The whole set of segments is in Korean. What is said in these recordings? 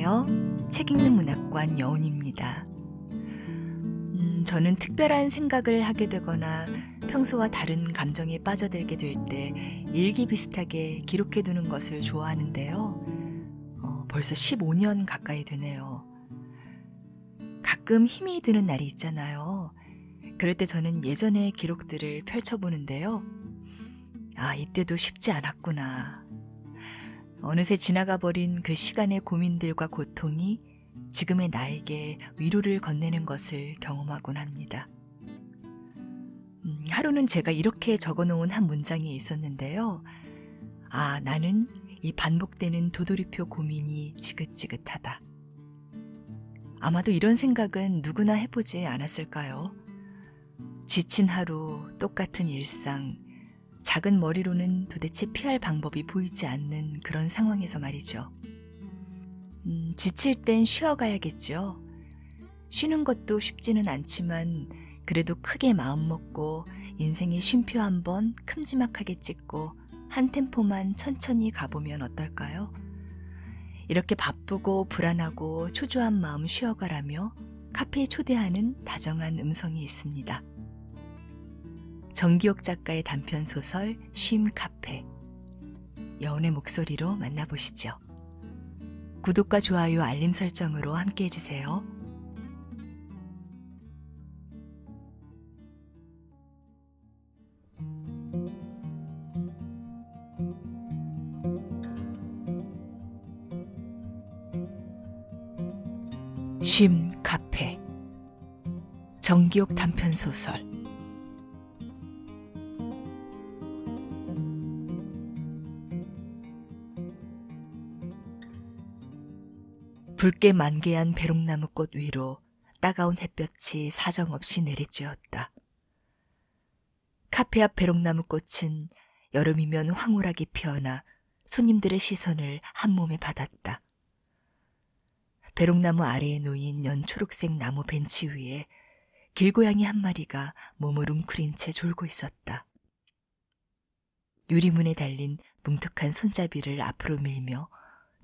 안녕하세요. 책 읽는 문학관 여운입니다. 저는 특별한 생각을 하게 되거나 평소와 다른 감정에 빠져들게 될 때 일기 비슷하게 기록해두는 것을 좋아하는데요. 벌써 15년 가까이 되네요. 가끔 힘이 드는 날이 있잖아요. 그럴 때 저는 예전의 기록들을 펼쳐보는데요. 이때도 쉽지 않았구나. 어느새 지나가 버린 그 시간의 고민들과 고통이 지금의 나에게 위로를 건네는 것을 경험하곤 합니다. 하루는 제가 이렇게 적어놓은 한 문장이 있었는데요. 나는 이 반복되는 도돌이표 고민이 지긋지긋하다. 아마도 이런 생각은 누구나 해보지 않았을까요? 지친 하루, 똑같은 일상, 작은 머리로는 도대체 피할 방법이 보이지 않는 그런 상황에서 말이죠. 지칠 땐 쉬어가야겠죠. 쉬는 것도 쉽지는 않지만 그래도 크게 마음먹고 인생의 쉼표 한번 큼지막하게 찍고 한 템포만 천천히 가보면 어떨까요? 이렇게 바쁘고 불안하고 초조한 마음 쉬어가라며 카페에 초대하는 다정한 음성이 있습니다. 정기옥 작가의 단편소설 쉼 카페. 여운의 목소리로 만나보시죠. 구독과 좋아요, 알림 설정으로 함께 해주세요. 쉼 카페. 정기옥 단편소설. 붉게 만개한 배롱나무 꽃 위로 따가운 햇볕이 사정없이 내리쬐었다. 카페 앞 배롱나무 꽃은 여름이면 황홀하게 피어나 손님들의 시선을 한몸에 받았다. 배롱나무 아래에 놓인 연초록색 나무 벤치 위에 길고양이 한 마리가 몸을 웅크린 채 졸고 있었다. 유리문에 달린 뭉툭한 손잡이를 앞으로 밀며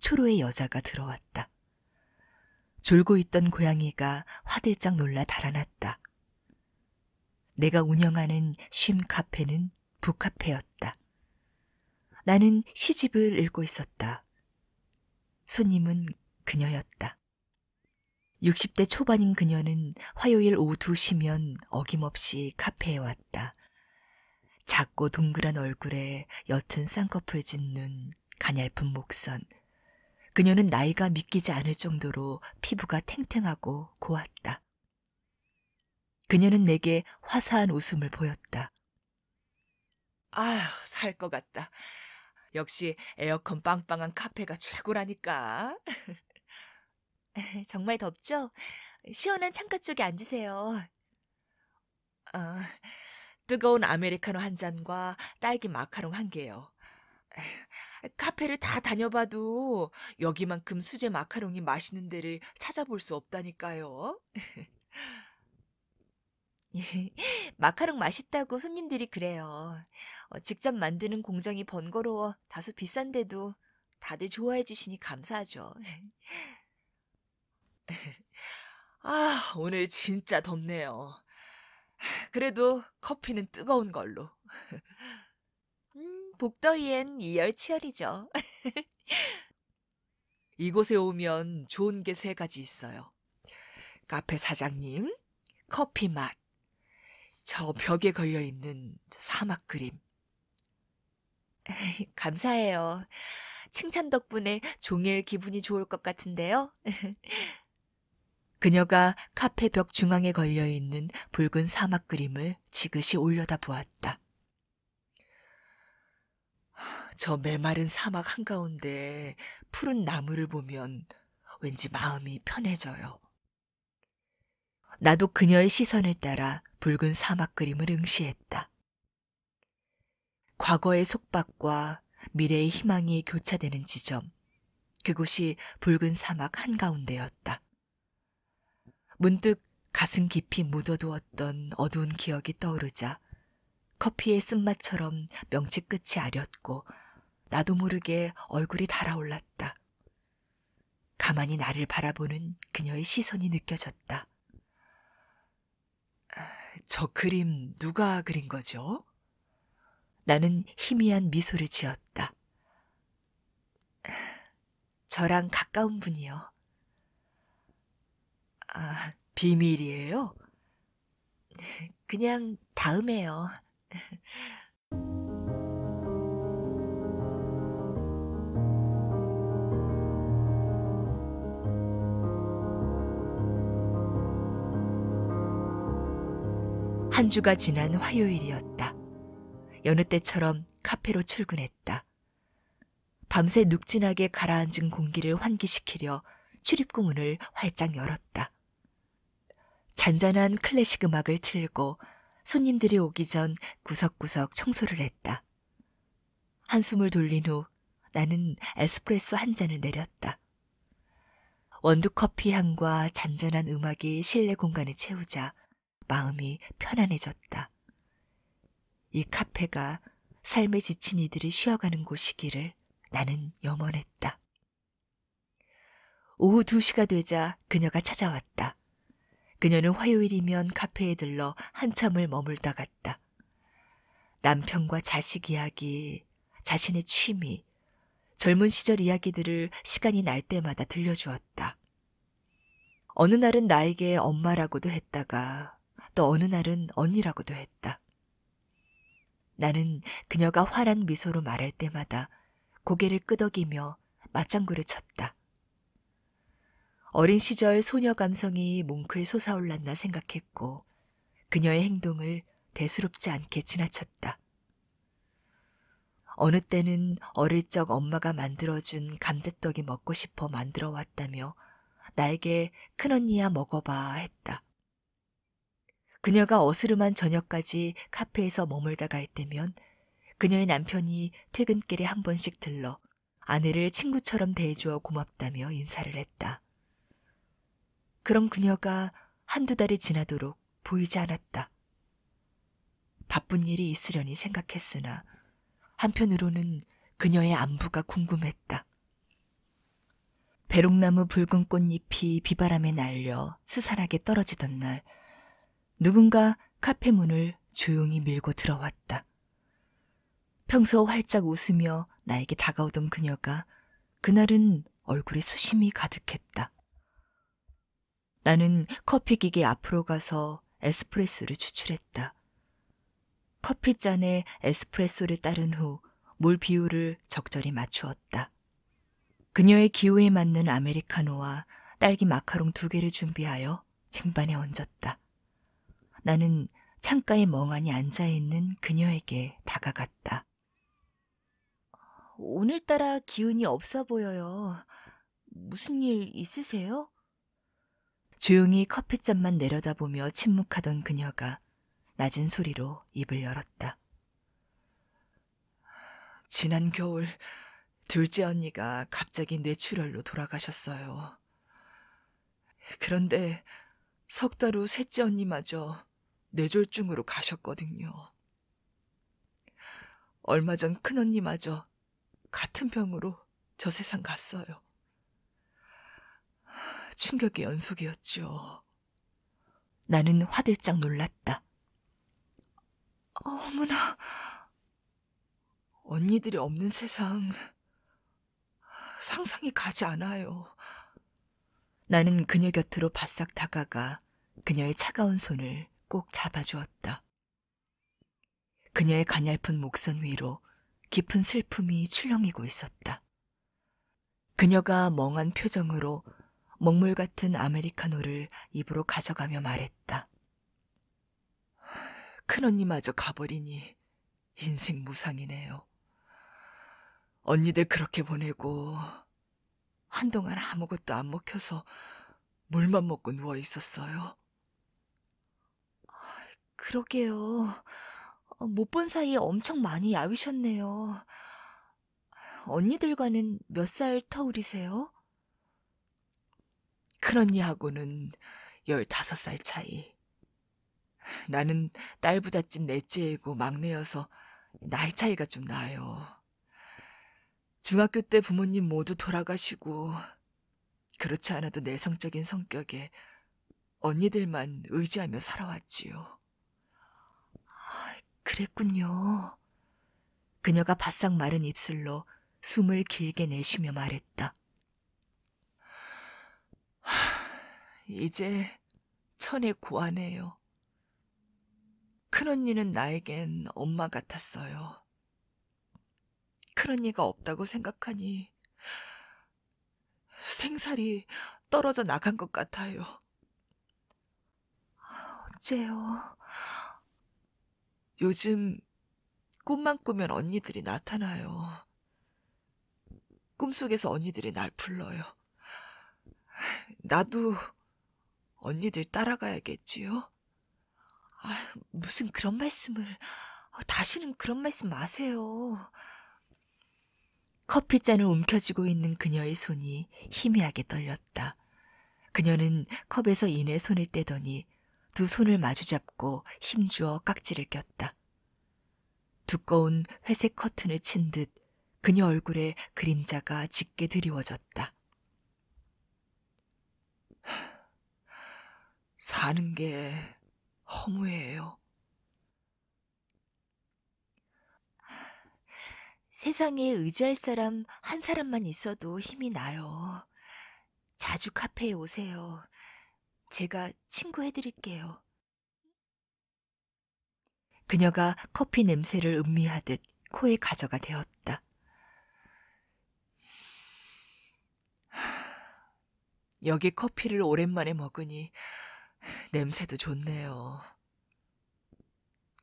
초로의 여자가 들어왔다. 졸고 있던 고양이가 화들짝 놀라 달아났다. 내가 운영하는 쉼 카페는 북카페였다. 나는 시집을 읽고 있었다. 손님은 그녀였다. 60대 초반인 그녀는 화요일 오후 2시면 어김없이 카페에 왔다. 작고 동그란 얼굴에 옅은 쌍꺼풀 진 눈, 가냘픈 목선. 그녀는 나이가 믿기지 않을 정도로 피부가 탱탱하고 고왔다. 그녀는 내게 화사한 웃음을 보였다. 살 것 같다. 역시 에어컨 빵빵한 카페가 최고라니까. 정말 덥죠? 시원한 창가 쪽에 앉으세요. 뜨거운 아메리카노 한 잔과 딸기 마카롱 한 개요. 카페를 다 다녀봐도 여기만큼 수제 마카롱이 맛있는 데를 찾아볼 수 없다니까요. 마카롱 맛있다고 손님들이 그래요. 직접 만드는 공정이 번거로워 다소 비싼데도 다들 좋아해 주시니 감사하죠. 오늘 진짜 덥네요. 그래도 커피는 뜨거운 걸로. 복더위엔 이열치열이죠. 이곳에 오면 좋은 게 3가지 있어요. 카페 사장님, 커피 맛, 저 벽에 걸려있는 사막 그림. 감사해요. 칭찬 덕분에 종일 기분이 좋을 것 같은데요. 그녀가 카페 벽 중앙에 걸려있는 붉은 사막 그림을 지그시 올려다 보았다. 저 메마른 사막 한가운데 푸른 나무를 보면 왠지 마음이 편해져요. 나도 그녀의 시선을 따라 붉은 사막 그림을 응시했다. 과거의 속박과 미래의 희망이 교차되는 지점, 그곳이 붉은 사막 한가운데였다. 문득 가슴 깊이 묻어두었던 어두운 기억이 떠오르자 커피의 쓴맛처럼 명치 끝이 아렸고 나도 모르게 얼굴이 달아올랐다. 가만히 나를 바라보는 그녀의 시선이 느껴졌다. 저 그림 누가 그린 거죠? 나는 희미한 미소를 지었다. 저랑 가까운 분이요. 아, 비밀이에요? 그냥 다음에요. 한 주가 지난 화요일이었다. 여느 때처럼 카페로 출근했다. 밤새 눅진하게 가라앉은 공기를 환기시키려 출입구 문을 활짝 열었다. 잔잔한 클래식 음악을 틀고 손님들이 오기 전 구석구석 청소를 했다. 한숨을 돌린 후 나는 에스프레소 한 잔을 내렸다. 원두커피 향과 잔잔한 음악이 실내 공간을 채우자 마음이 편안해졌다. 이 카페가 삶에 지친 이들이 쉬어가는 곳이기를 나는 염원했다. 오후 2시가 되자 그녀가 찾아왔다. 그녀는 화요일이면 카페에 들러 한참을 머물다 갔다. 남편과 자식 이야기, 자신의 취미, 젊은 시절 이야기들을 시간이 날 때마다 들려주었다. 어느 날은 나에게 엄마라고도 했다가 또 어느 날은 언니라고도 했다. 나는 그녀가 환한 미소로 말할 때마다 고개를 끄덕이며 맞장구를 쳤다. 어린 시절 소녀 감성이 뭉클 솟아올랐나 생각했고 그녀의 행동을 대수롭지 않게 지나쳤다. 어느 때는 어릴 적 엄마가 만들어준 감자떡이 먹고 싶어 만들어 왔다며 나에게 큰언니야 먹어봐 했다. 그녀가 어스름한 저녁까지 카페에서 머물다 갈 때면 그녀의 남편이 퇴근길에 한 번씩 들러 아내를 친구처럼 대해주어 고맙다며 인사를 했다. 그럼 그녀가 한두 달이 지나도록 보이지 않았다. 바쁜 일이 있으려니 생각했으나 한편으로는 그녀의 안부가 궁금했다. 배롱나무 붉은 꽃잎이 비바람에 날려 스산하게 떨어지던 날 누군가 카페 문을 조용히 밀고 들어왔다. 평소 활짝 웃으며 나에게 다가오던 그녀가 그날은 얼굴에 수심이 가득했다. 나는 커피기계 앞으로 가서 에스프레소를 추출했다. 커피잔에 에스프레소를 따른 후 물 비율을 적절히 맞추었다. 그녀의 기호에 맞는 아메리카노와 딸기 마카롱 2개를 준비하여 쟁반에 얹었다. 나는 창가에 멍하니 앉아있는 그녀에게 다가갔다. 오늘따라 기운이 없어 보여요. 무슨 일 있으세요? 조용히 커피잔만 내려다보며 침묵하던 그녀가 낮은 소리로 입을 열었다. 지난 겨울 둘째 언니가 갑자기 뇌출혈로 돌아가셨어요. 그런데 석 달 후 셋째 언니마저 뇌졸중으로 가셨거든요. 얼마 전 큰언니마저 같은 병으로 저 세상 갔어요. 충격의 연속이었죠. 나는 화들짝 놀랐다. 어머나, 언니들이 없는 세상 상상이 가지 않아요. 나는 그녀 곁으로 바싹 다가가 그녀의 차가운 손을 꼭 잡아주었다. 그녀의 가냘픈 목선 위로 깊은 슬픔이 출렁이고 있었다. 그녀가 멍한 표정으로 먹물 같은 아메리카노를 입으로 가져가며 말했다. 큰언니마저 가버리니 인생 무상이네요. 언니들 그렇게 보내고 한동안 아무것도 안 먹혀서 물만 먹고 누워 있었어요. 그러게요. 못 본 사이에 엄청 많이 야위셨네요. 언니들과는 몇 살 터울이세요? 큰언니하고는 15살 차이. 나는 딸부잣집 넷째이고 막내여서 나이 차이가 좀 나요. 중학교 때 부모님 모두 돌아가시고 그렇지 않아도 내성적인 성격에 언니들만 의지하며 살아왔지요. 그랬군요. 그녀가 바싹 마른 입술로 숨을 길게 내쉬며 말했다. 이제 천에 고하네요. 큰언니는 나에겐 엄마 같았어요. 큰언니가 없다고 생각하니 생살이 떨어져 나간 것 같아요. 어째요? 요즘 꿈만 꾸면 언니들이 나타나요. 꿈속에서 언니들이 날 불러요. 나도 언니들 따라가야겠지요? 무슨 그런 말씀을. 다시는 그런 말씀 마세요. 커피잔을 움켜쥐고 있는 그녀의 손이 희미하게 떨렸다. 그녀는 컵에서 이내 손을 떼더니 두 손을 마주잡고 힘주어 깍지를 꼈다. 두꺼운 회색 커튼을 친 듯 그녀 얼굴에 그림자가 짙게 드리워졌다. 사는 게 허무해요. 세상에 의지할 사람 한 사람만 있어도 힘이 나요. 자주 카페에 오세요. 제가 친구해드릴게요. 그녀가 커피 냄새를 음미하듯 코에 가져가 대었다. 여기 커피를 오랜만에 먹으니 냄새도 좋네요.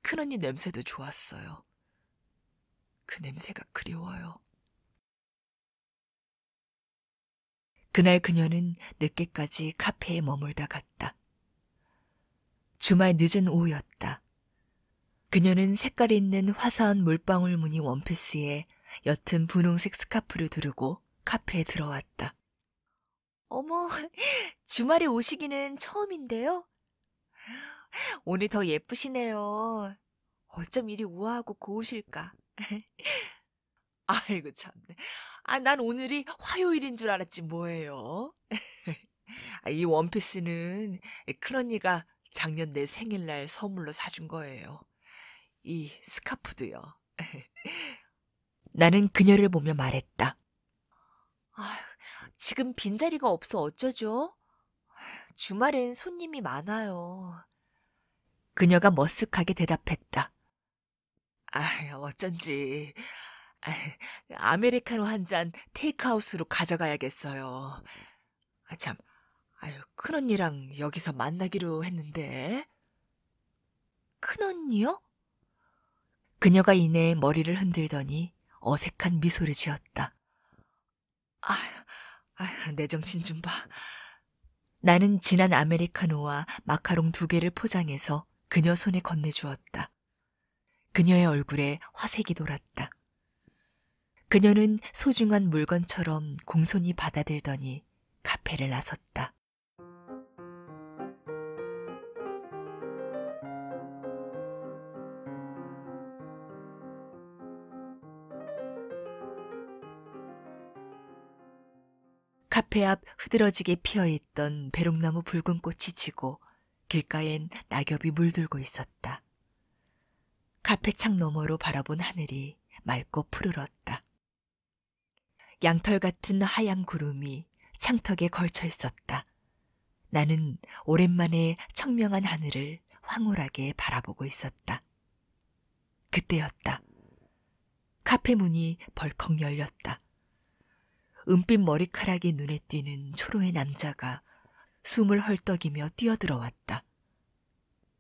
큰언니 냄새도 좋았어요. 그 냄새가 그리워요. 그날 그녀는 늦게까지 카페에 머물다 갔다. 주말 늦은 오후였다. 그녀는 색깔 있는 화사한 물방울 무늬 원피스에 옅은 분홍색 스카프를 두르고 카페에 들어왔다. 어머, 주말에 오시기는 처음인데요? 오늘 더 예쁘시네요. 어쩜 이리 우아하고 고우실까? 아이고 참네. 난 오늘이 화요일인 줄 알았지 뭐예요. 이 원피스는 큰언니가 작년 내 생일날 선물로 사준 거예요. 이 스카프도요. 나는 그녀를 보며 말했다. 지금 빈자리가 없어 어쩌죠? 주말엔 손님이 많아요. 그녀가 머쓱하게 대답했다. 어쩐지. 아메리카노 한 잔 테이크아웃으로 가져가야겠어요. 참, 큰언니랑 여기서 만나기로 했는데. 큰언니요? 그녀가 이내 머리를 흔들더니 어색한 미소를 지었다. 내 정신 좀 봐. 나는 진한 아메리카노와 마카롱 2개를 포장해서 그녀 손에 건네주었다. 그녀의 얼굴에 화색이 돌았다. 그녀는 소중한 물건처럼 공손히 받아들더니 카페를 나섰다. 카페 앞 흐드러지게 피어있던 배롱나무 붉은 꽃이 지고 길가엔 낙엽이 물들고 있었다. 카페 창 너머로 바라본 하늘이 맑고 푸르렀다. 양털 같은 하얀 구름이 창턱에 걸쳐 있었다. 나는 오랜만에 청명한 하늘을 황홀하게 바라보고 있었다. 그때였다. 카페 문이 벌컥 열렸다. 은빛 머리카락이 눈에 띄는 초로의 남자가 숨을 헐떡이며 뛰어들어왔다.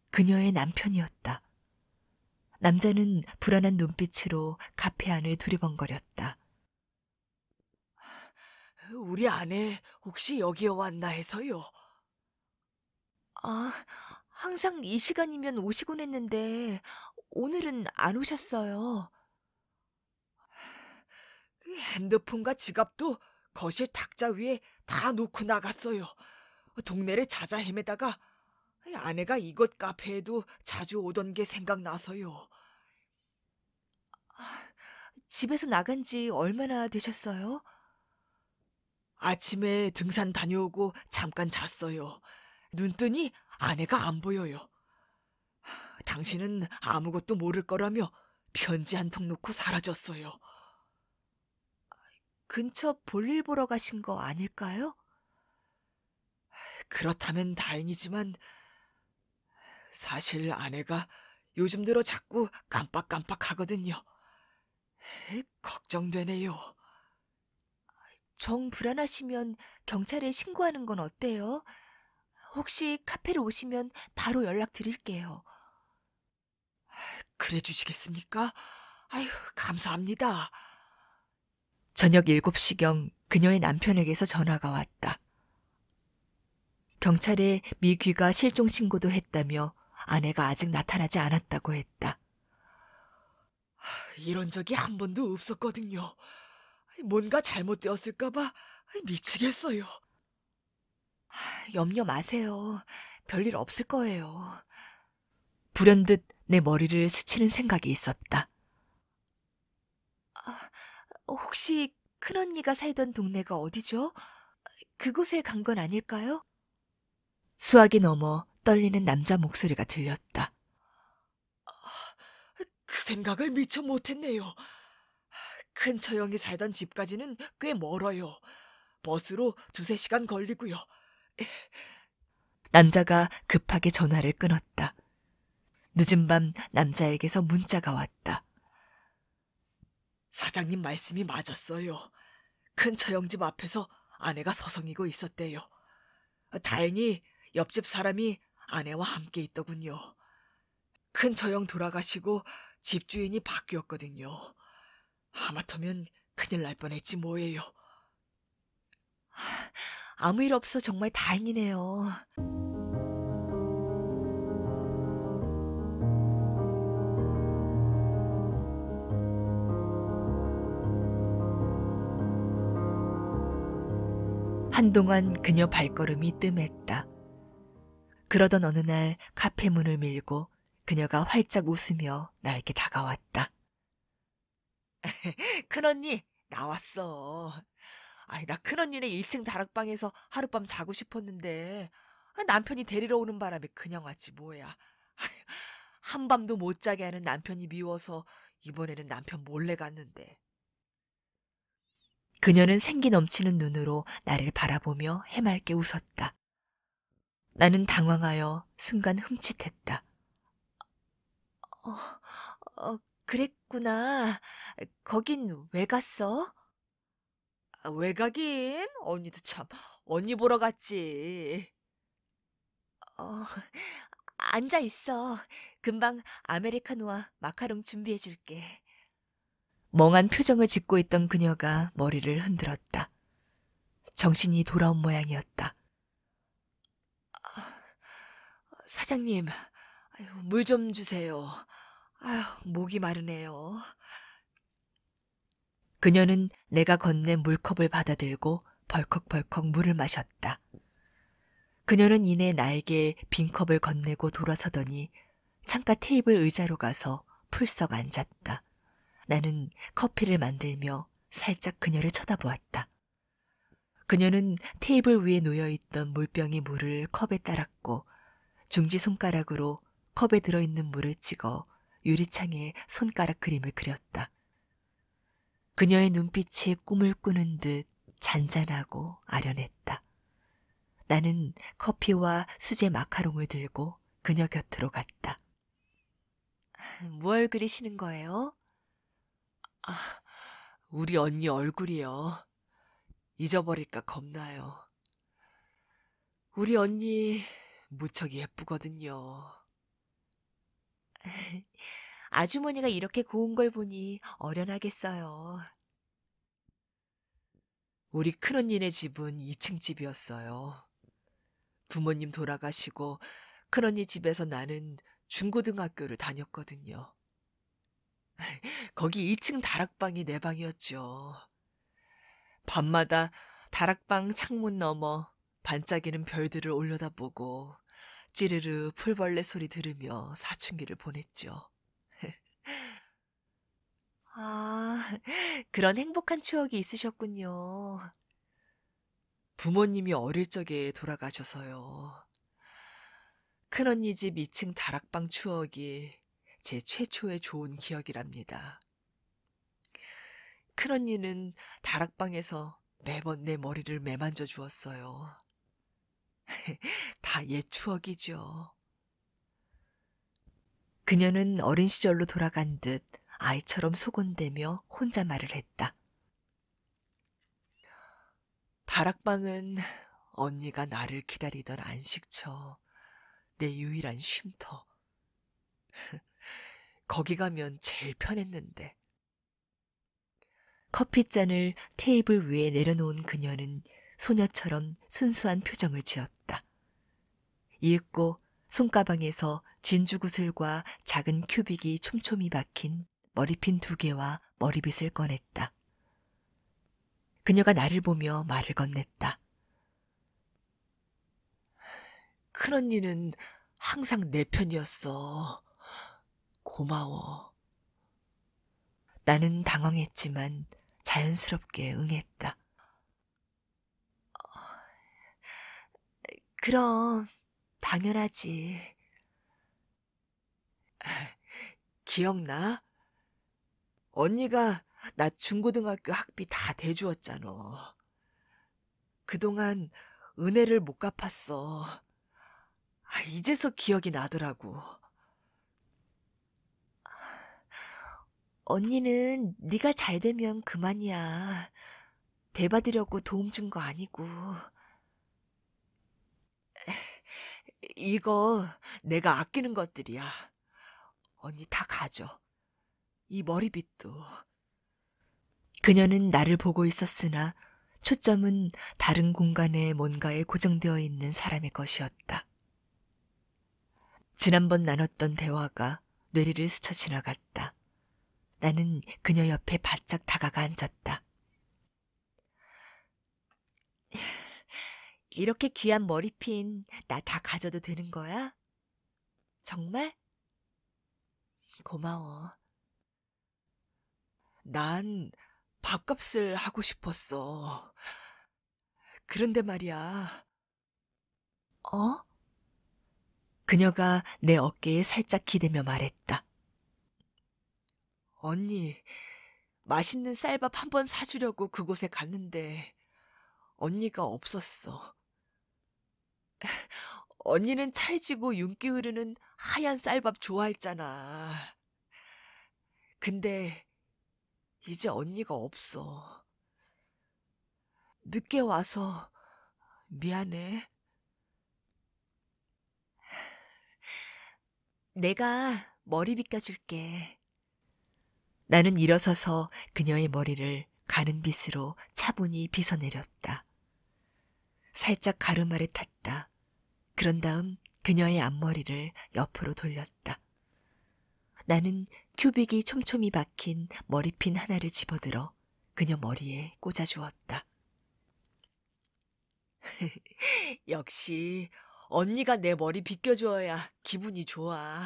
그녀의 남편이었다. 남자는 불안한 눈빛으로 카페 안을 두리번거렸다. 우리 아내 혹시 여기에 왔나 해서요. 항상 이 시간이면 오시곤 했는데 오늘은 안 오셨어요. 핸드폰과 지갑도 거실 탁자 위에 다 놓고 나갔어요. 동네를 찾아 헤매다가 아내가 이곳 카페에도 자주 오던 게 생각나서요. 집에서 나간 지 얼마나 되셨어요? 아침에 등산 다녀오고 잠깐 잤어요. 눈 뜨니 아내가 안 보여요. 당신은 아무것도 모를 거라며 편지 한 통 놓고 사라졌어요. 근처 볼일 보러 가신 거 아닐까요? 그렇다면 다행이지만 사실 아내가 요즘 들어 자꾸 깜빡깜빡하거든요. 걱정되네요. 정 불안하시면 경찰에 신고하는 건 어때요? 혹시 카페로 오시면 바로 연락드릴게요. 그래 주시겠습니까? 아휴, 감사합니다. 저녁 7시경 그녀의 남편에게서 전화가 왔다. 경찰에 미귀가 실종 신고도 했다며 아내가 아직 나타나지 않았다고 했다. 이런 적이 한 번도 없었거든요. 뭔가 잘못되었을까봐 미치겠어요. 염려 마세요. 별일 없을 거예요. 불현듯 내 머리를 스치는 생각이 있었다. 혹시 큰언니가 살던 동네가 어디죠? 그곳에 간 건 아닐까요? 수화기 넘어 떨리는 남자 목소리가 들렸다. 그 생각을 미처 못했네요. 큰 처형이 살던 집까지는 꽤 멀어요. 버스로 2~3시간 걸리고요. 남자가 급하게 전화를 끊었다. 늦은 밤 남자에게서 문자가 왔다. 사장님 말씀이 맞았어요. 큰 처형집 앞에서 아내가 서성이고 있었대요. 다행히 옆집 사람이 아내와 함께 있더군요. 큰 처형 돌아가시고 집주인이 바뀌었거든요. 하마터면 큰일 날 뻔했지 뭐예요. 아무 일 없어 정말 다행이네요. 한동안 그녀 발걸음이 뜸했다. 그러던 어느 날 카페 문을 밀고 그녀가 활짝 웃으며 나에게 다가왔다. 큰언니, 나왔어. 아이, 나 큰언니네 1층 다락방에서 하룻밤 자고 싶었는데 남편이 데리러 오는 바람에 그냥 왔지 뭐야. 한밤도 못 자게 하는 남편이 미워서 이번에는 남편 몰래 갔는데. 그녀는 생기 넘치는 눈으로 나를 바라보며 해맑게 웃었다. 나는 당황하여 순간 흠칫했다. 그랬구나. 거긴 왜 갔어? 왜 가긴? 언니도 참, 언니 보러 갔지. 어, 앉아 있어. 금방 아메리카노와 마카롱 준비해 줄게. 멍한 표정을 짓고 있던 그녀가 머리를 흔들었다. 정신이 돌아온 모양이었다. 사장님, 물 좀 주세요. 아휴, 목이 마르네요. 그녀는 내가 건넨 물컵을 받아들고 벌컥벌컥 물을 마셨다. 그녀는 이내 나에게 빈 컵을 건네고 돌아서더니 창가 테이블 의자로 가서 풀썩 앉았다. 나는 커피를 만들며 살짝 그녀를 쳐다보았다. 그녀는 테이블 위에 놓여있던 물병의 물을 컵에 따랐고 중지 손가락으로 컵에 들어있는 물을 찍어 유리창에 손가락 그림을 그렸다. 그녀의 눈빛이 꿈을 꾸는 듯 잔잔하고 아련했다. 나는 커피와 수제 마카롱을 들고 그녀 곁으로 갔다. 뭘 그리시는 거예요? 아, 우리 언니 얼굴이요. 잊어버릴까 겁나요. 우리 언니 무척 예쁘거든요. 아주머니가 이렇게 고운 걸 보니 어련하겠어요. 우리 큰언니네 집은 2층 집이었어요. 부모님 돌아가시고 큰언니 집에서 나는 중고등학교를 다녔거든요. 거기 2층 다락방이 내 방이었죠. 밤마다 다락방 창문 너머 반짝이는 별들을 올려다보고 찌르르 풀벌레 소리 들으며 사춘기를 보냈죠. 아, 그런 행복한 추억이 있으셨군요. 부모님이 어릴 적에 돌아가셔서요. 큰언니 집 2층 다락방 추억이 제 최초의 좋은 기억이랍니다. 큰언니는 다락방에서 매번 내 머리를 매만져 주었어요. 다 옛 추억이죠. 그녀는 어린 시절로 돌아간 듯 아이처럼 소곤대며 혼자 말을 했다. 다락방은 언니가 나를 기다리던 안식처, 내 유일한 쉼터. 거기 가면 제일 편했는데. 커피잔을 테이블 위에 내려놓은 그녀는 소녀처럼 순수한 표정을 지었다. 이윽고 손가방에서 진주구슬과 작은 큐빅이 촘촘히 박힌 머리핀 2개와 머리빗을 꺼냈다. 그녀가 나를 보며 말을 건넸다. 큰언니는 항상 내 편이었어. 고마워. 나는 당황했지만 자연스럽게 응했다. 그럼 당연하지. 기억나? 언니가 나 중고등학교 학비 다 대주었잖아. 그동안 은혜를 못 갚았어. 이제서 기억이 나더라고. 언니는 네가 잘 되면 그만이야. 대받으려고 도움 준 거 아니고. 이거 내가 아끼는 것들이야. 언니 다 가져. 이 머리빗도. 그녀는 나를 보고 있었으나 초점은 다른 공간에 뭔가에 고정되어 있는 사람의 것이었다. 지난번 나눴던 대화가 뇌리를 스쳐 지나갔다. 나는 그녀 옆에 바짝 다가가 앉았다. 이렇게 귀한 머리핀 나 다 가져도 되는 거야? 정말? 고마워. 난 밥값을 하고 싶었어. 그런데 말이야. 어? 그녀가 내 어깨에 살짝 기대며 말했다. 언니, 맛있는 쌀밥 한 번 사주려고 그곳에 갔는데 언니가 없었어. 언니는 찰지고 윤기 흐르는 하얀 쌀밥 좋아했잖아. 근데 이제 언니가 없어. 늦게 와서 미안해. 내가 머리 빗겨줄게. 나는 일어서서 그녀의 머리를 가는 빗으로 차분히 빗어내렸다. 살짝 가르마를 탔다. 그런 다음 그녀의 앞머리를 옆으로 돌렸다. 나는 큐빅이 촘촘히 박힌 머리핀 하나를 집어들어 그녀 머리에 꽂아주었다. 역시 언니가 내 머리 빗겨줘야 기분이 좋아.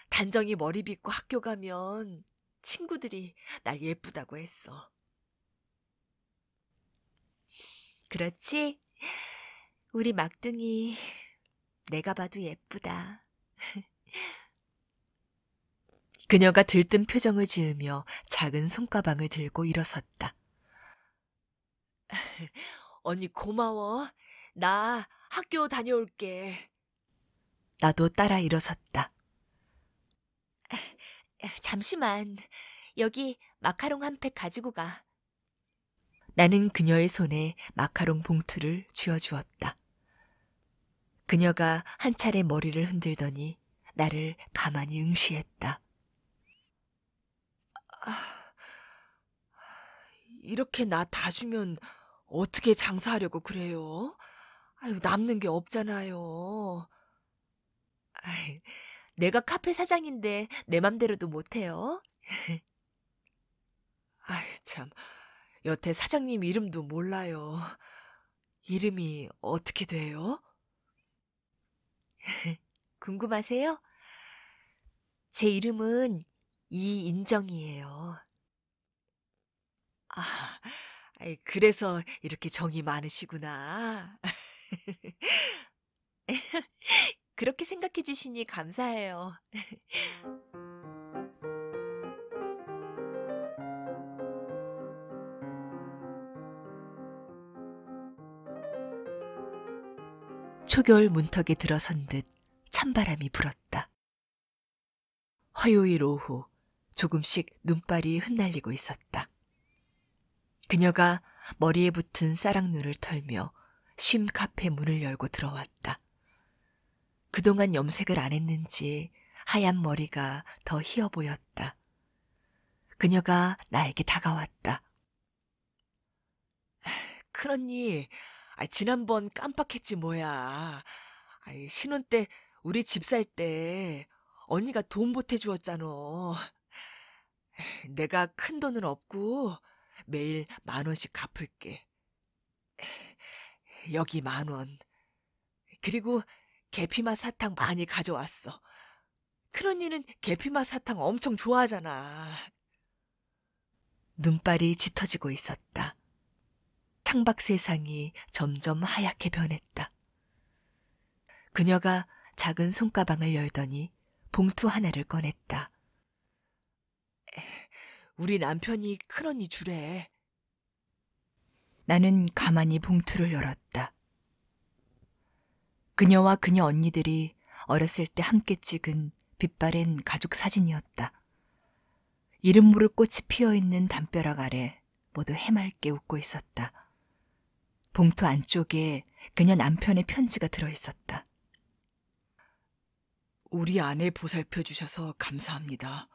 단정히 머리 빗고 학교 가면 친구들이 날 예쁘다고 했어. 그렇지? 우리 막둥이 내가 봐도 예쁘다. 그녀가 들뜬 표정을 지으며 작은 손가방을 들고 일어섰다. 언니 고마워. 나 학교 다녀올게. 나도 따라 일어섰다. 잠시만. 여기 마카롱 한 팩 가지고 가. 나는 그녀의 손에 마카롱 봉투를 쥐어주었다. 그녀가 한 차례 머리를 흔들더니 나를 가만히 응시했다. 이렇게 나 다 주면 어떻게 장사하려고 그래요? 남는 게 없잖아요. 내가 카페 사장인데 내 맘대로도 못해요. 참, 여태 사장님 이름도 몰라요. 이름이 어떻게 돼요? 궁금하세요? 제 이름은 이인정이에요. 아, 아이, 그래서 이렇게 정이 많으시구나. 그렇게 생각해 주시니 감사해요. 초겨울 문턱에 들어선 듯 찬바람이 불었다. 화요일 오후 조금씩 눈발이 흩날리고 있었다. 그녀가 머리에 붙은 싸락눈을 털며 쉼 카페 문을 열고 들어왔다. 그동안 염색을 안 했는지 하얀 머리가 더 희어 보였다. 그녀가 나에게 다가왔다. 큰언니, 지난번 깜빡했지 뭐야. 신혼 때 우리 집 살 때 언니가 돈 보태주었잖아. 내가 큰 돈은 없고 매일 10,000원씩 갚을게. 여기 10,000원. 그리고 계피맛 사탕 많이 가져왔어. 큰언니는 계피맛 사탕 엄청 좋아하잖아. 눈발이 짙어지고 있었다. 창밖 세상이 점점 하얗게 변했다. 그녀가 작은 손가방을 열더니 봉투 하나를 꺼냈다. 우리 남편이 큰언니 주래. 나는 가만히 봉투를 열었다. 그녀와 그녀 언니들이 어렸을 때 함께 찍은 빛바랜 가족 사진이었다. 이름 모를 꽃이 피어있는 담벼락 아래 모두 해맑게 웃고 있었다. 봉투 안쪽에 그녀 남편의 편지가 들어있었다. 우리 아내 보살펴 주셔서 감사합니다.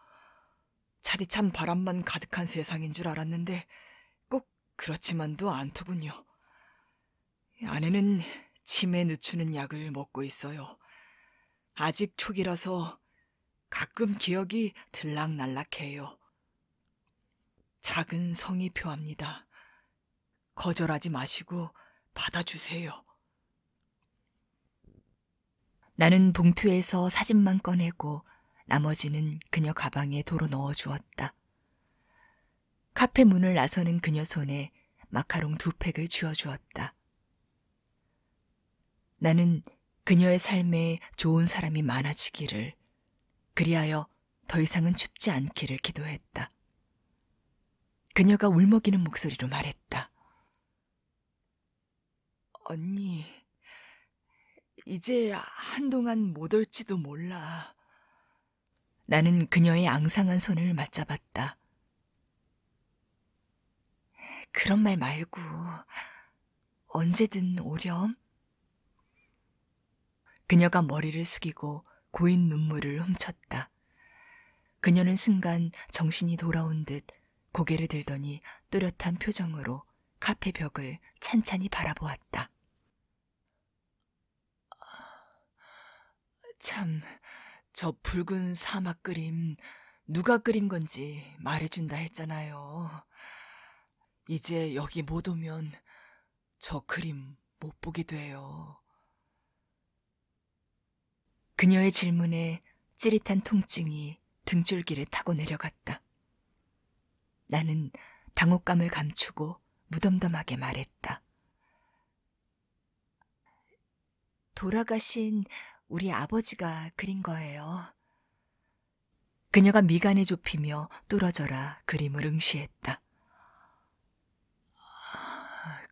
차디찬 바람만 가득한 세상인 줄 알았는데 꼭 그렇지만도 않더군요. 아내는 치매 늦추는 약을 먹고 있어요. 아직 초기라서 가끔 기억이 들락날락해요. 작은 성의 표합니다. 거절하지 마시고 받아주세요. 나는 봉투에서 사진만 꺼내고 나머지는 그녀 가방에 도로 넣어주었다. 카페 문을 나서는 그녀 손에 마카롱 2팩을 쥐어주었다. 나는 그녀의 삶에 좋은 사람이 많아지기를, 그리하여 더 이상은 춥지 않기를 기도했다. 그녀가 울먹이는 목소리로 말했다. 언니, 이제 한동안 못 올지도 몰라. 나는 그녀의 앙상한 손을 맞잡았다. 그런 말 말고 언제든 오렴. 그녀가 머리를 숙이고 고인 눈물을 훔쳤다. 그녀는 순간 정신이 돌아온 듯 고개를 들더니 또렷한 표정으로 카페 벽을 찬찬히 바라보았다. 참, 저 붉은 사막 그림 누가 그린 건지 말해준다 했잖아요. 이제 여기 못 오면 저 그림 못 보게 돼요. 그녀의 질문에 찌릿한 통증이 등줄기를 타고 내려갔다. 나는 당혹감을 감추고 무덤덤하게 말했다. 돌아가신 우리 아버지가 그린 거예요. 그녀가 미간을 좁히며 뚫어져라 그림을 응시했다.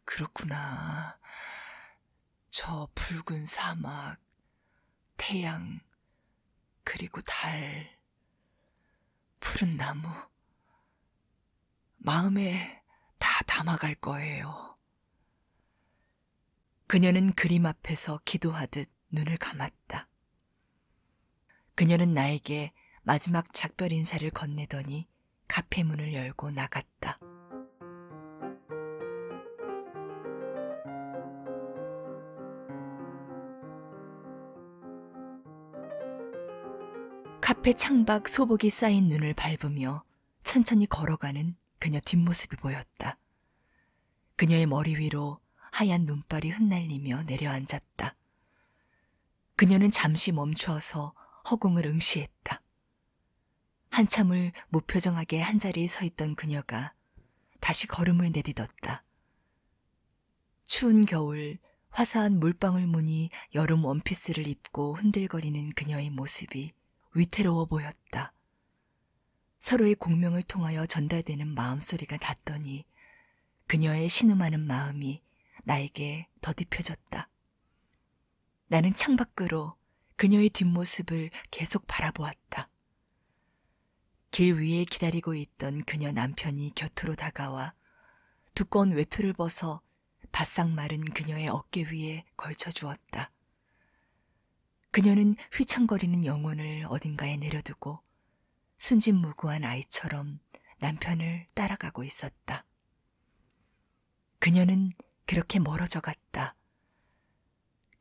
그렇구나. 저 붉은 사막, 태양, 그리고 달, 푸른 나무, 마음에 다 담아갈 거예요. 그녀는 그림 앞에서 기도하듯 눈을 감았다. 그녀는 나에게 마지막 작별 인사를 건네더니 카페 문을 열고 나갔다. 카페 창밖 소복이 쌓인 눈을 밟으며 천천히 걸어가는 그녀 뒷모습이 보였다. 그녀의 머리 위로 하얀 눈발이 흩날리며 내려앉았다. 그녀는 잠시 멈추어서 허공을 응시했다. 한참을 무표정하게 한자리에 서 있던 그녀가 다시 걸음을 내딛었다. 추운 겨울 화사한 물방울 무늬 여름 원피스를 입고 흔들거리는 그녀의 모습이 위태로워 보였다. 서로의 공명을 통하여 전달되는 마음소리가 닿더니 그녀의 신음하는 마음이 나에게 더딥혀졌다. 나는 창밖으로 그녀의 뒷모습을 계속 바라보았다. 길 위에 기다리고 있던 그녀 남편이 곁으로 다가와 두꺼운 외투를 벗어 바싹 마른 그녀의 어깨 위에 걸쳐주었다. 그녀는 휘청거리는 영혼을 어딘가에 내려두고 순진무구한 아이처럼 남편을 따라가고 있었다. 그녀는 그렇게 멀어져 갔다.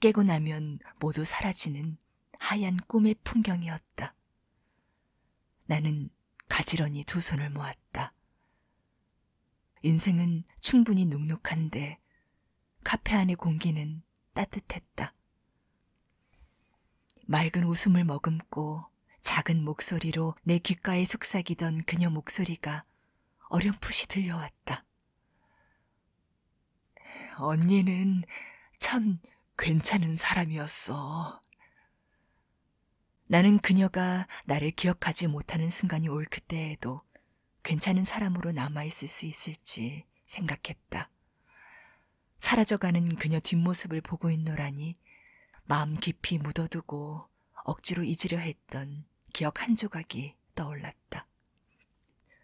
깨고 나면 모두 사라지는 하얀 꿈의 풍경이었다. 나는 가지런히 두 손을 모았다. 인생은 충분히 눅눅한데 카페 안의 공기는 따뜻했다. 맑은 웃음을 머금고 작은 목소리로 내 귓가에 속삭이던 그녀 목소리가 어렴풋이 들려왔다. 언니는 참 괜찮은 사람이었어. 나는 그녀가 나를 기억하지 못하는 순간이 올 그때에도 괜찮은 사람으로 남아있을 수 있을지 생각했다. 사라져가는 그녀 뒷모습을 보고 있노라니 마음 깊이 묻어두고 억지로 잊으려 했던 기억 한 조각이 떠올랐다.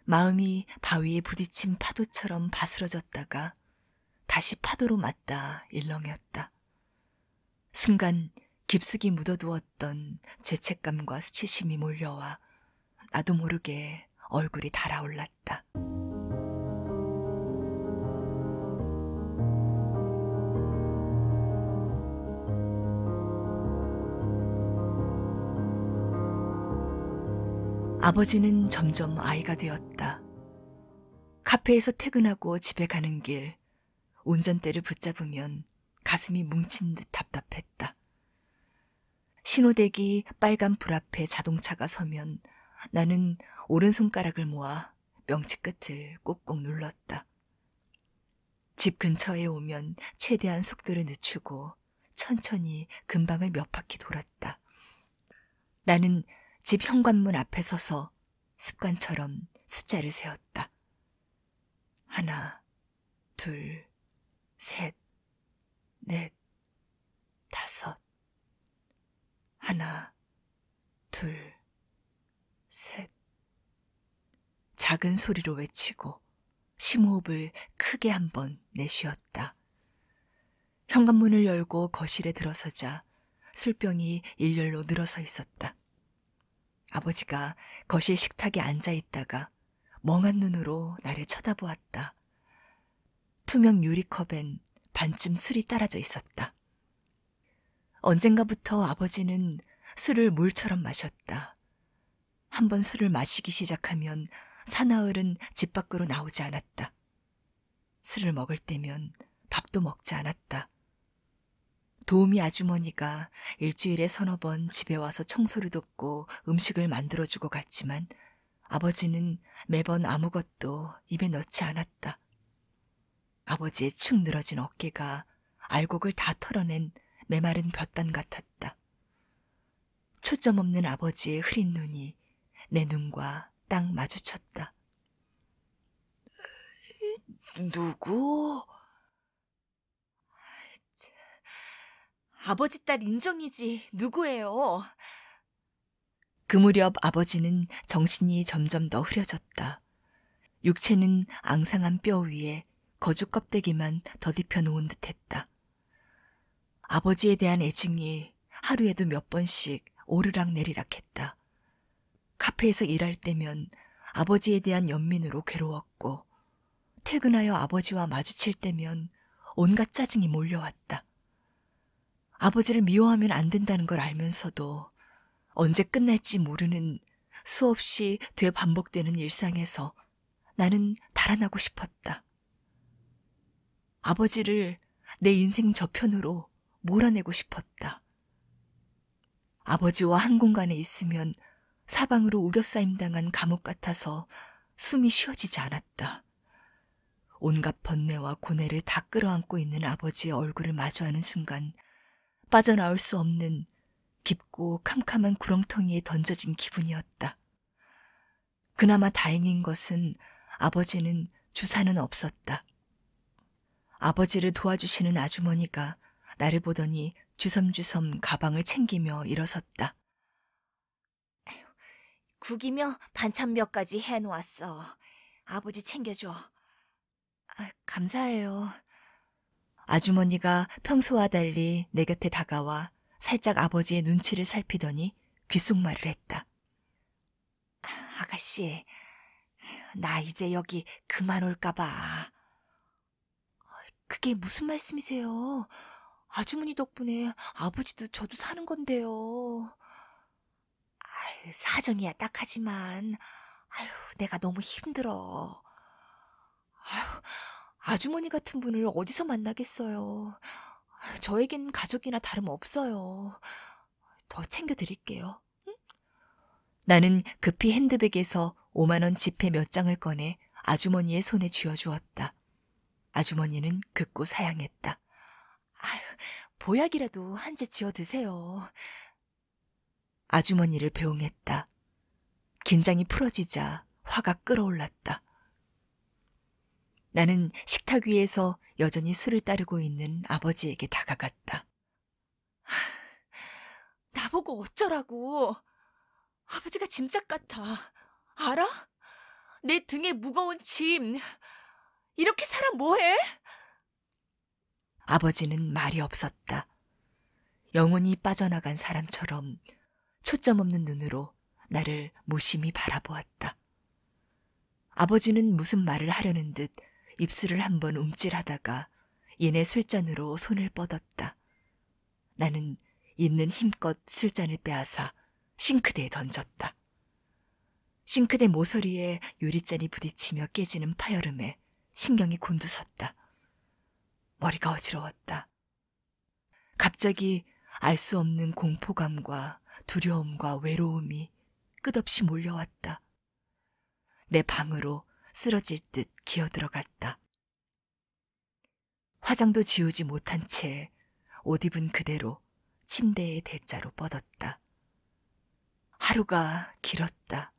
마음이 바위에 부딪힌 파도처럼 바스러졌다가 다시 파도로 맞다 일렁였다. 순간 깊숙이 묻어두었던 죄책감과 수치심이 몰려와 나도 모르게 얼굴이 달아올랐다. 아버지는 점점 아이가 되었다. 카페에서 퇴근하고 집에 가는 길, 운전대를 붙잡으면 가슴이 뭉친 듯 답답했다. 신호대기 빨간 불 앞에 자동차가 서면 나는 오른손가락을 모아 명치 끝을 꾹꾹 눌렀다. 집 근처에 오면 최대한 속도를 늦추고 천천히 근방을 몇 바퀴 돌았다. 나는 집 현관문 앞에 서서 습관처럼 숫자를 세었다. 1, 2, 3, 4, 5. 1, 2, 3. 작은 소리로 외치고 심호흡을 크게 한번 내쉬었다. 현관문을 열고 거실에 들어서자 술병이 일렬로 늘어서 있었다. 아버지가 거실 식탁에 앉아 있다가 멍한 눈으로 나를 쳐다보았다. 투명 유리컵엔 반쯤 술이 따라져 있었다. 언젠가부터 아버지는 술을 물처럼 마셨다. 한번 술을 마시기 시작하면 사나흘은 집 밖으로 나오지 않았다. 술을 먹을 때면 밥도 먹지 않았다. 도우미 아주머니가 일주일에 서너 번 집에 와서 청소를 돕고 음식을 만들어주고 갔지만 아버지는 매번 아무것도 입에 넣지 않았다. 아버지의 축 늘어진 어깨가 알곡을 다 털어낸 메마른 볕단 같았다. 초점 없는 아버지의 흐린 눈이 내 눈과 딱 마주쳤다. 누구? 아버지 딸 인정이지. 누구예요? 그 무렵 아버지는 정신이 점점 더 흐려졌다. 육체는 앙상한 뼈 위에 거죽 껍데기만 더딥혀 놓은 듯했다. 아버지에 대한 애증이 하루에도 몇 번씩 오르락 내리락 했다. 카페에서 일할 때면 아버지에 대한 연민으로 괴로웠고 퇴근하여 아버지와 마주칠 때면 온갖 짜증이 몰려왔다. 아버지를 미워하면 안 된다는 걸 알면서도 언제 끝날지 모르는 수없이 되반복되는 일상에서 나는 달아나고 싶었다. 아버지를 내 인생 저편으로 몰아내고 싶었다. 아버지와 한 공간에 있으면 사방으로 우겨싸임당한 감옥 같아서 숨이 쉬어지지 않았다. 온갖 번뇌와 고뇌를 다 끌어안고 있는 아버지의 얼굴을 마주하는 순간 빠져나올 수 없는 깊고 캄캄한 구렁텅이에 던져진 기분이었다. 그나마 다행인 것은 아버지는 주사는 없었다. 아버지를 도와주시는 아주머니가 나를 보더니 주섬주섬 가방을 챙기며 일어섰다. 국이며 반찬 몇 가지 해놓았어. 아버지 챙겨줘. 감사해요. 아주머니가 평소와 달리 내 곁에 다가와 살짝 아버지의 눈치를 살피더니 귓속말을 했다. 아가씨, 나 이제 여기 그만 올까봐. 그게 무슨 말씀이세요? 아주머니 덕분에 아버지도 저도 사는 건데요. 사정이야 딱하지만 내가 너무 힘들어. 아주머니 같은 분을 어디서 만나겠어요. 저에겐 가족이나 다름없어요. 더 챙겨드릴게요. 응? 나는 급히 핸드백에서 5만 원 지폐 몇 장을 꺼내 아주머니의 손에 쥐어주었다. 아주머니는 극구 사양했다. 보약이라도 한 재 지어 드세요. 아주머니를 배웅했다. 긴장이 풀어지자 화가 끓어올랐다. 나는 식탁 위에서 여전히 술을 따르고 있는 아버지에게 다가갔다. 나보고 어쩌라고. 아버지가 짐짝 같아. 알아? 내 등에 무거운 짐. 이렇게 살아 뭐해? 아버지는 말이 없었다. 영혼이 빠져나간 사람처럼 초점 없는 눈으로 나를 무심히 바라보았다. 아버지는 무슨 말을 하려는 듯 입술을 한번 움찔하다가 이내 술잔으로 손을 뻗었다. 나는 있는 힘껏 술잔을 빼앗아 싱크대에 던졌다. 싱크대 모서리에 유리잔이 부딪히며 깨지는 파열음에 신경이 곤두섰다. 머리가 어지러웠다. 갑자기 알 수 없는 공포감과 두려움과 외로움이 끝없이 몰려왔다. 내 방으로 쓰러질 듯 기어들어갔다. 화장도 지우지 못한 채 옷 입은 그대로 침대의 대자로 뻗었다. 하루가 길었다.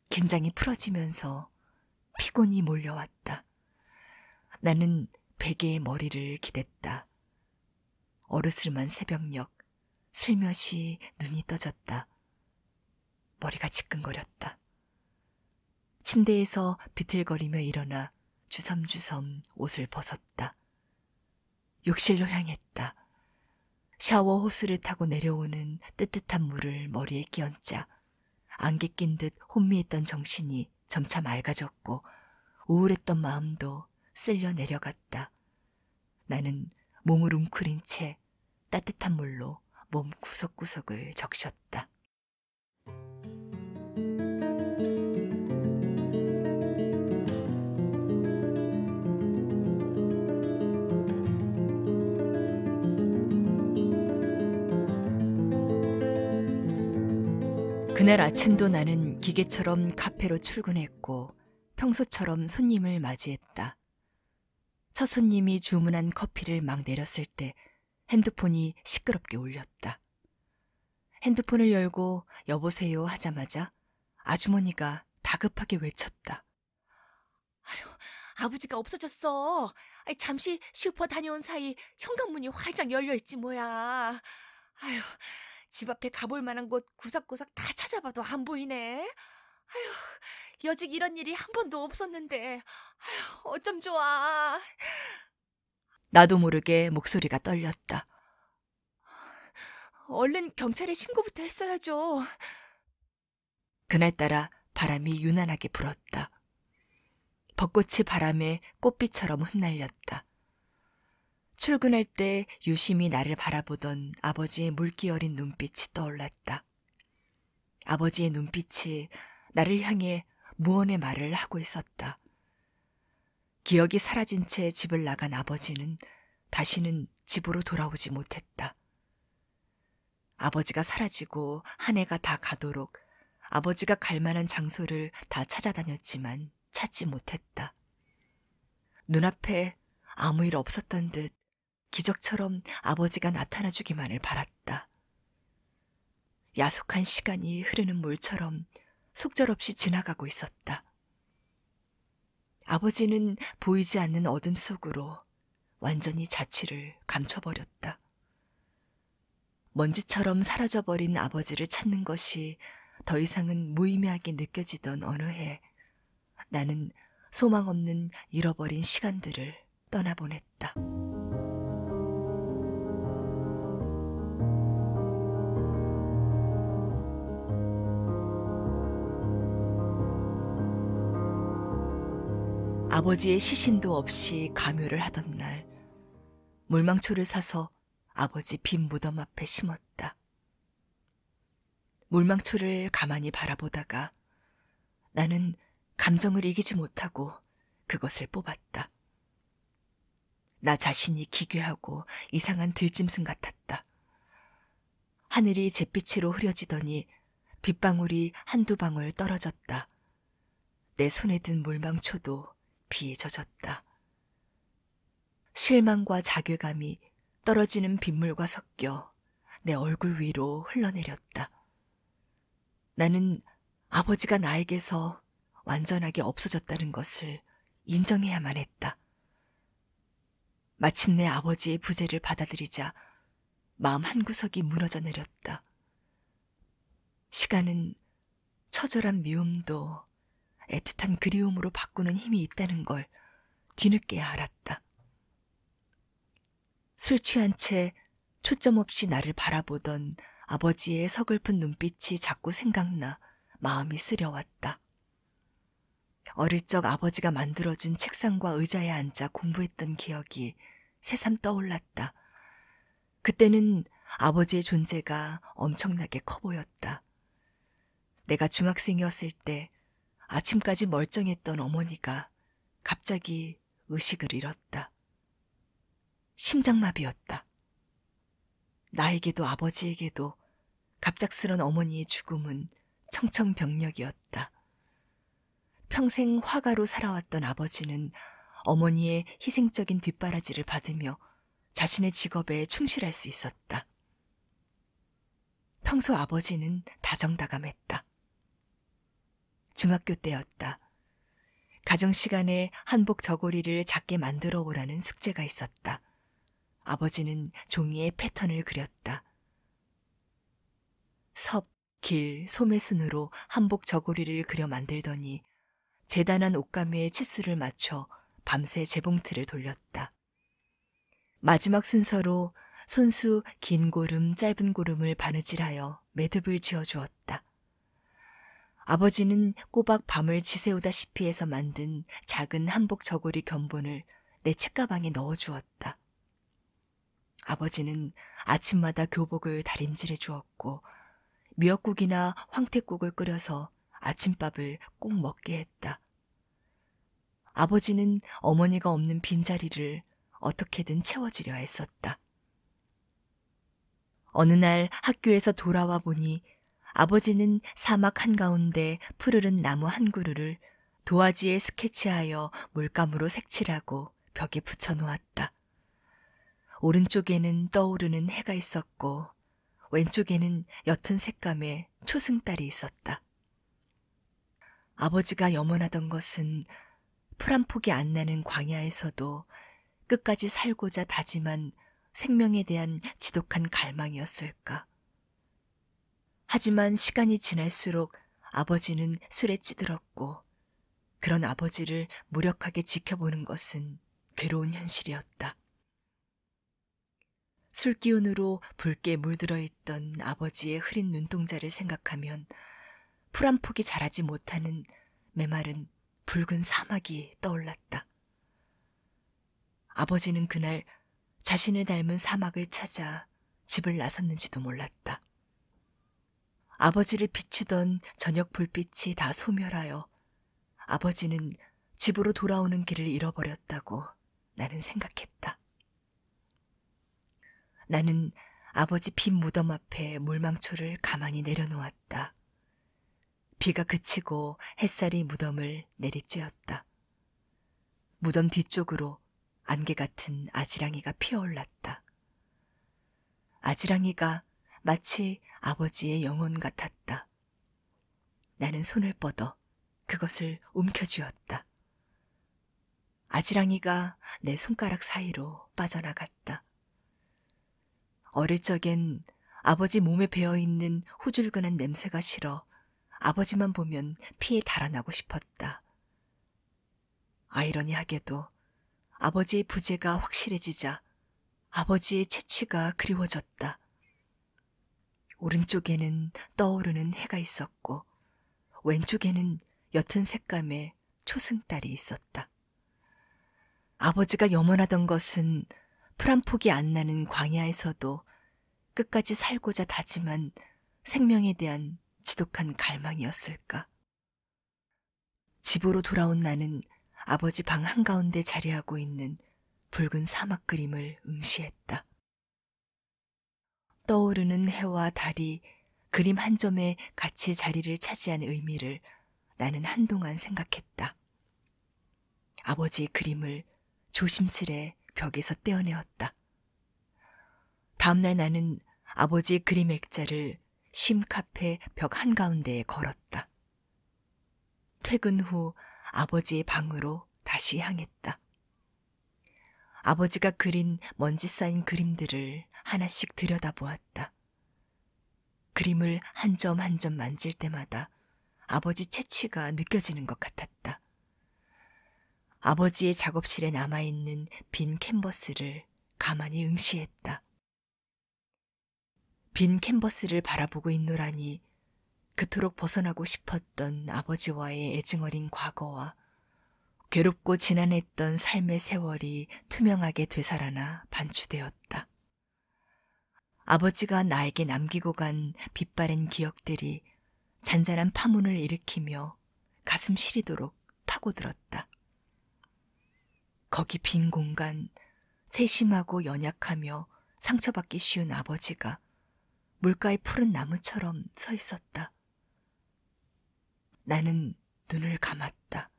긴장이 풀어지면서 피곤이 몰려왔다. 나는 베개에 머리를 기댔다. 어르스름한 새벽녘 슬며시 눈이 떠졌다. 머리가 지끈거렸다. 침대에서 비틀거리며 일어나 주섬주섬 옷을 벗었다. 욕실로 향했다. 샤워 호스를 타고 내려오는 뜨뜻한 물을 머리에 끼얹자 안개 낀 듯 혼미했던 정신이 점차 맑아졌고 우울했던 마음도 쓸려 내려갔다. 나는 몸을 웅크린 채 따뜻한 물로 몸 구석구석을 적셨다. 그날 아침도 나는 기계처럼 카페로 출근했고 평소처럼 손님을 맞이했다. 첫 손님이 주문한 커피를 막 내렸을 때 핸드폰이 시끄럽게 울렸다. 핸드폰을 열고 여보세요 하자마자 아주머니가 다급하게 외쳤다. 아버지가 없어졌어. 잠시 슈퍼 다녀온 사이 현관문이 활짝 열려있지 뭐야. 집 앞에 가볼 만한 곳 구석구석 다 찾아봐도 안 보이네. 여직 이런 일이 한 번도 없었는데. 어쩜 좋아. 나도 모르게 목소리가 떨렸다. 얼른 경찰에 신고부터 했어야죠. 그날따라 바람이 유난하게 불었다. 벚꽃이 바람에 꽃빛처럼 흩날렸다. 출근할 때 유심히 나를 바라보던 아버지의 물기 어린 눈빛이 떠올랐다. 아버지의 눈빛이 나를 향해 무언의 말을 하고 있었다. 기억이 사라진 채 집을 나간 아버지는 다시는 집으로 돌아오지 못했다. 아버지가 사라지고 한 해가 다 가도록 아버지가 갈 만한 장소를 다 찾아다녔지만 찾지 못했다. 눈앞에 아무 일 없었던 듯 기적처럼 아버지가 나타나 주기만을 바랐다. 야속한 시간이 흐르는 물처럼 속절없이 지나가고 있었다. 아버지는 보이지 않는 어둠 속으로 완전히 자취를 감춰버렸다. 먼지처럼 사라져버린 아버지를 찾는 것이 더 이상은 무의미하게 느껴지던 어느 해, 나는 소망 없는 잃어버린 시간들을 떠나보냈다. 아버지의 시신도 없이 가묘를 하던 날, 물망초를 사서 아버지 빈 무덤 앞에 심었다. 물망초를 가만히 바라보다가 나는 감정을 이기지 못하고 그것을 뽑았다. 나 자신이 기괴하고 이상한 들짐승 같았다. 하늘이 잿빛으로 흐려지더니 빗방울이 한두 방울 떨어졌다. 내 손에 든 물망초도 비에 젖었다. 실망과 자괴감이 떨어지는 빗물과 섞여 내 얼굴 위로 흘러내렸다. 나는 아버지가 나에게서 완전하게 없어졌다는 것을 인정해야만 했다. 마침내 아버지의 부재를 받아들이자 마음 한구석이 무너져 내렸다. 시간은 처절한 미움도 애틋한 그리움으로 바꾸는 힘이 있다는 걸 뒤늦게야 알았다. 술 취한 채 초점 없이 나를 바라보던 아버지의 서글픈 눈빛이 자꾸 생각나 마음이 쓰려왔다. 어릴 적 아버지가 만들어준 책상과 의자에 앉아 공부했던 기억이 새삼 떠올랐다. 그때는 아버지의 존재가 엄청나게 커 보였다. 내가 중학생이었을 때 아침까지 멀쩡했던 어머니가 갑자기 의식을 잃었다. 심장마비였다. 나에게도 아버지에게도 갑작스런 어머니의 죽음은 청천벽력이었다. 평생 화가로 살아왔던 아버지는 어머니의 희생적인 뒷바라지를 받으며 자신의 직업에 충실할 수 있었다. 평소 아버지는 다정다감했다. 중학교 때였다. 가정시간에 한복 저고리를 작게 만들어 오라는 숙제가 있었다. 아버지는 종이에 패턴을 그렸다. 섭, 길, 소매순으로 한복 저고리를 그려 만들더니 재단한 옷가미에 치수를 맞춰 밤새 재봉틀을 돌렸다. 마지막 순서로 손수 긴 고름, 짧은 고름을 바느질하여 매듭을 지어주었다. 아버지는 꼬박 밤을 지새우다시피 해서 만든 작은 한복 저고리 견본을 내 책가방에 넣어주었다. 아버지는 아침마다 교복을 다림질해 주었고 미역국이나 황태국을 끓여서 아침밥을 꼭 먹게 했다. 아버지는 어머니가 없는 빈자리를 어떻게든 채워주려 했었다. 어느 날 학교에서 돌아와 보니 아버지는 사막 한가운데 푸르른 나무 한 그루를 도화지에 스케치하여 물감으로 색칠하고 벽에 붙여놓았다. 오른쪽에는 떠오르는 해가 있었고 왼쪽에는 옅은 색감의 초승달이 있었다. 아버지가 염원하던 것은 풀 한 폭이 안 나는 광야에서도 끝까지 살고자 다짐한 생명에 대한 지독한 갈망이었을까. 하지만 시간이 지날수록 아버지는 술에 찌들었고 그런 아버지를 무력하게 지켜보는 것은 괴로운 현실이었다. 술 기운으로 붉게 물들어 있던 아버지의 흐린 눈동자를 생각하면 풀 한 폭이 자라지 못하는 메마른 붉은 사막이 떠올랐다. 아버지는 그날 자신을 닮은 사막을 찾아 집을 나섰는지도 몰랐다. 아버지를 비추던 저녁 불빛이 다 소멸하여 아버지는 집으로 돌아오는 길을 잃어버렸다고 나는 생각했다. 나는 아버지 빈 무덤 앞에 물망초를 가만히 내려놓았다. 비가 그치고 햇살이 무덤을 내리쬐었다. 무덤 뒤쪽으로 안개 같은 아지랑이가 피어올랐다. 아지랑이가 마치 아버지의 영혼 같았다. 나는 손을 뻗어 그것을 움켜쥐었다. 아지랑이가 내 손가락 사이로 빠져나갔다. 어릴 적엔 아버지 몸에 배어있는 후줄근한 냄새가 싫어 아버지만 보면 피해 달아나고 싶었다. 아이러니하게도 아버지의 부재가 확실해지자 아버지의 채취가 그리워졌다. 오른쪽에는 떠오르는 해가 있었고 왼쪽에는 옅은 색감의 초승달이 있었다. 아버지가 염원하던 것은 풀 한 폭이 안 나는 광야에서도 끝까지 살고자 다짐한 생명에 대한 지독한 갈망이었을까? 집으로 돌아온 나는 아버지 방 한가운데 자리하고 있는 붉은 사막 그림을 응시했다. 떠오르는 해와 달이 그림 한 점에 같이 자리를 차지한 의미를 나는 한동안 생각했다. 아버지의 그림을 조심스레 벽에서 떼어내었다. 다음날 나는 아버지의 그림 액자를 쉼 카페 벽 한가운데에 걸었다. 퇴근 후 아버지의 방으로 다시 향했다. 아버지가 그린 먼지 쌓인 그림들을 하나씩 들여다보았다. 그림을 한 점 한 점 만질 때마다 아버지 채취가 느껴지는 것 같았다. 아버지의 작업실에 남아있는 빈 캔버스를 가만히 응시했다. 빈 캔버스를 바라보고 있노라니 그토록 벗어나고 싶었던 아버지와의 애증어린 과거와 괴롭고 지난했던 삶의 세월이 투명하게 되살아나 반추되었다. 아버지가 나에게 남기고 간 빛바랜 기억들이 잔잔한 파문을 일으키며 가슴 시리도록 파고들었다. 거기 빈 공간, 세심하고 연약하며 상처받기 쉬운 아버지가 물가의 푸른 나무처럼 서 있었다. 나는 눈을 감았다.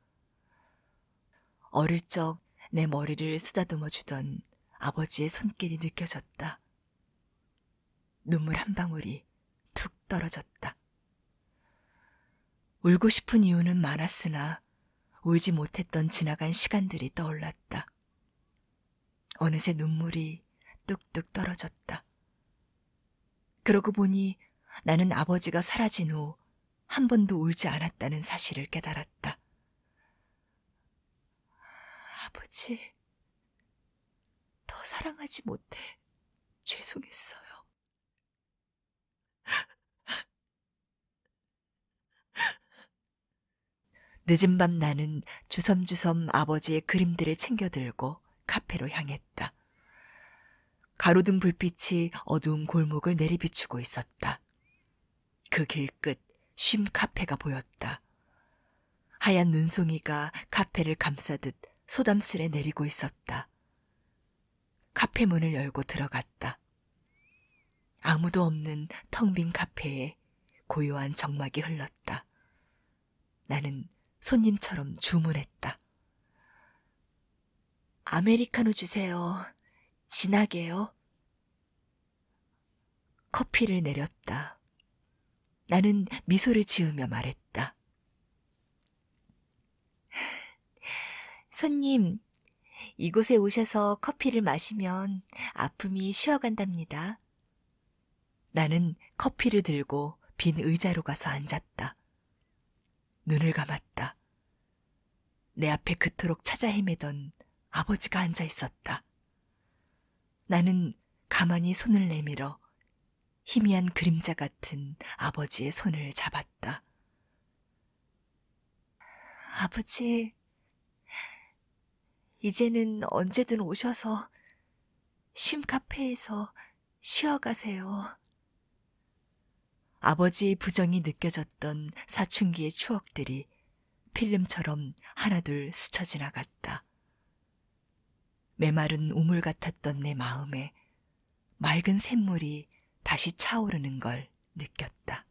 어릴 적 내 머리를 쓰다듬어 주던 아버지의 손길이 느껴졌다. 눈물 한 방울이 툭 떨어졌다. 울고 싶은 이유는 많았으나 울지 못했던 지나간 시간들이 떠올랐다. 어느새 눈물이 뚝뚝 떨어졌다. 그러고 보니 나는 아버지가 사라진 후 한 번도 울지 않았다는 사실을 깨달았다. 아버지, 더 사랑하지 못해 죄송했어요. 늦은 밤 나는 주섬주섬 아버지의 그림들을 챙겨들고 카페로 향했다. 가로등 불빛이 어두운 골목을 내리비추고 있었다. 그 길끝 쉼 카페가 보였다. 하얀 눈송이가 카페를 감싸듯 소담스레 내리고 있었다. 카페 문을 열고 들어갔다. 아무도 없는 텅 빈 카페에 고요한 정막이 흘렀다. 나는 손님처럼 주문했다. 아메리카노 주세요. 진하게요. 커피를 내렸다. 나는 미소를 지으며 말했다. 손님, 이곳에 오셔서 커피를 마시면 아픔이 쉬어간답니다. 나는 커피를 들고 빈 의자로 가서 앉았다. 눈을 감았다. 내 앞에 그토록 찾아 헤매던 아버지가 앉아 있었다. 나는 가만히 손을 내밀어 희미한 그림자 같은 아버지의 손을 잡았다. 아버지, 이제는 언제든 오셔서 쉼 카페에서 쉬어가세요. 아버지의 부정이 느껴졌던 사춘기의 추억들이 필름처럼 하나둘 스쳐 지나갔다. 메마른 우물 같았던 내 마음에 맑은 샘물이 다시 차오르는 걸 느꼈다.